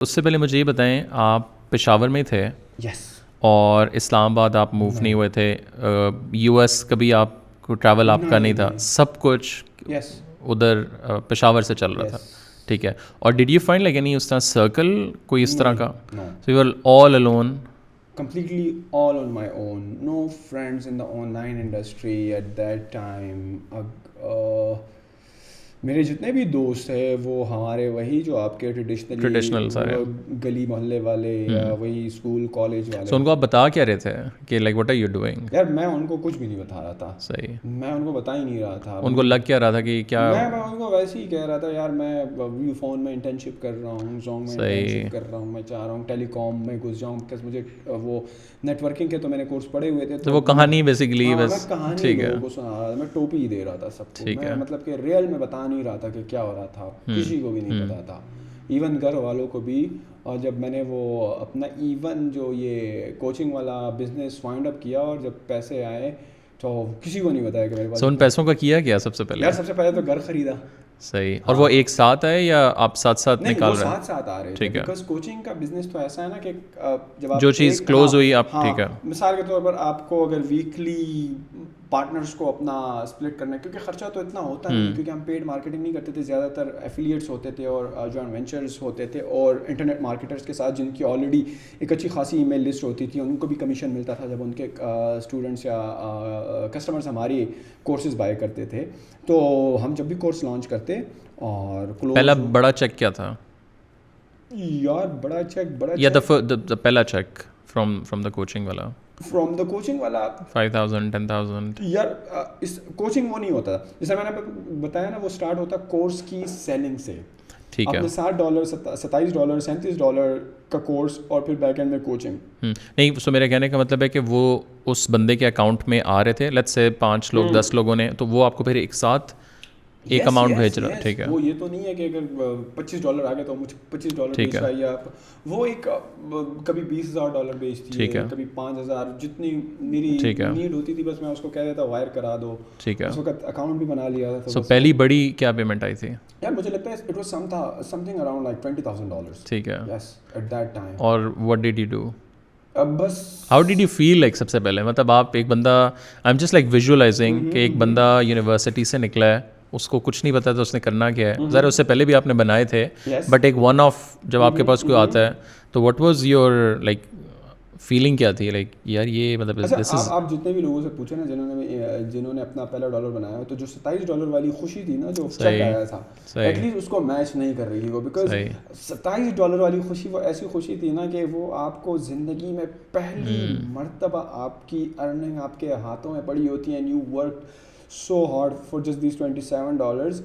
اس سے پہلے مجھے یہ بتائیں آپ پشاور میں تھے یس اور اسلام آباد آپ موو نہیں ہوئے تھے, یو ایس کبھی آپ کو ٹریول آپ کا نہیں تھا, سب کچھ یس ادھر پشاور سے چل رہا تھا, ٹھیک ہے. اور did you find like any اس طرح سرکل کوئی اس طرح کا؟ So you are all alone? completely all on my own, no friends in the online industry at that time. میرے جتنے بھی دوست ہیں وہ ہمارے وہی جو آپ کے ٹریڈیشنل سارے گلی محلے والے یا وہی اسکول کالج والے. سو ان کو آپ بتا کیا رہے تھے کہ like what are you doing? یار میں ان کو کچھ بھی نہیں بتا رہا تھا. صحیح. میں ان کو بتا ہی نہیں رہا تھا. ان کو لگ کیا رہا تھا کہ کیا؟ میں ان کو ویسے ہی کہہ رہا تھا یار میں ویو فون میں انٹرنشپ کر رہا ہوں, زونگ میں انٹرنشپ کر رہا ہوں, میں چاہ رہا ہوں ٹیلی کام میں گھس جاؤں بکاز مجھے وہ نیٹ ورکنگ کے تو میں نے کورس پڑھے ہوئے تھے. تو وہ کہانی بیسیکلی بس کہانی لوگوں کو سنا رہا تھا, میں ٹوپی ہی دے رہا تھا سب کو. میں مطلب کہ ریئل میں بتا نہیں رہا تھا کہ کیا ہو رہا تھا, کسی کو بھی نہیں پتا تھا, ایون گھر والوں کو بھی. اور جب میں نے وہ اپنا ایون جو یہ کوچنگ والا بزنس وائنڈ اپ کیا اور جب پیسے آئے تو کسی کو نہیں بتایا کہ میرے پاس. ان پیسوں کا کیا کیا سب سے پہلے؟ یار سب سے پہلے تو گھر خریدا. صحیح. اور وہ ایک ساتھ آئے یا آپ ساتھ ساتھ نکال رہے ہیں؟ ساتھ ساتھ آ رہے تھے بیکاز کوچنگ کا بزنس تو ایسا ہے نا کہ جب آپ جو چیز کلوز ہوئی آپ, ٹھیک ہے, مثال کے طور پر آپ کو اگر ویکلی پارٹنرس کو اپنا اسپلٹ کرنا ہے, کیونکہ خرچہ تو اتنا ہوتا نہیں, کیونکہ ہم پیڈ مارکیٹنگ نہیں کرتے تھے, زیادہ تر ایفیلیٹس ہوتے تھے اور جوائنٹ وینچرس ہوتے تھے اور انٹرنیٹ مارکیٹرس کے ساتھ جن کی آلریڈی ایک اچھی خاصی ای میل لسٹ ہوتی تھی, ان کو بھی کمیشن ملتا تھا جب ان کے اسٹوڈنٹس یا کسٹمرس ہماری کورسز بائی کرتے تھے. تو ہم جب بھی کورس لانچ کرتے اور پہلا بڑا چیک کیا تھا یار؟ بڑا چیک یا پہلا چیک فرام دا کوچنگ والا؟ فرام دا کوچنگ والا 5,000 10,000 یار اس کوچنگ وہ نہیں ہوتا, جیسے میں نے بتایا نا, وہ اسٹارٹ ہوتا کورس کی سیلنگ سے. ٹھیک ہے. آپ نے $60 $27 $37 کا کورس اور پھر بیک اینڈ میں کوچنگ. نہیں, سو میرے کہنے کا مطلب ہے کہ وہ اس بندے کے اکاؤنٹ میں آ رہے تھے, لیٹس سے 5 لوگ 10 لوگوں نے, تو وہ آپ کو پھر ایک ساتھ ایک اماؤنٹ بھیج رہا. ٹھیک ہے. وہ یہ تو نہیں ہے کہ اگر $25 آ گئے تو مجھے $25 بھیج چاہیے آپ. وہ ایک کبھی $20,000 بھیجتی ہے, کبھی 5,000, جتنی میری نیڈ ہوتی تھی بس میں اس کو کہہ دیتا وائر کرا دو. ٹھیک ہے. اس وقت اکاؤنٹ بھی بنا لیا تھا. سو پہلی بڑی کیا پیمنٹ آئی تھی؟ یار مجھے لگتا ہے it was something around like $20,000. ٹھیک ہے. Yes at that time. اور واٹ ڈیڈ یو ڈو؟ بس how did you feel like سب سے پہلے؟ مطلب آپ ایک بندہ, I am just like visualising کہ ایک بندہ یونیورسٹی سے نکلا ہے, اس کو کچھ نہیں پتا تھا اس نے کرنا کیا ہے. ذرا اس سے پہلے بھی آپ نے بنائے تھے, بٹ ایک ون آف جب آپ کے پاس کوئی آتا ہے تو what was your like feeling کیا تھی؟ لائک یار یہ مطلب آپ جتنے بھی لوگوں سے پوچھیں نا جنہوں نے اپنا پہلا ڈالر بنایا, تو جو $27 والی خوشی تھی نا جو چیک آیا تھا, ایٹ لیسٹ اس کو میچ نہیں کر رہی تھی وہ, بیکاز $27 والی خوشی وہ ایسی خوشی تھی نا کہ وہ آپ کو زندگی میں پہلی مرتبہ آپ کی ارننگ آپ کے ہاتھوں میں پڑی ہوتی ہے, and you work so hard for just these $27.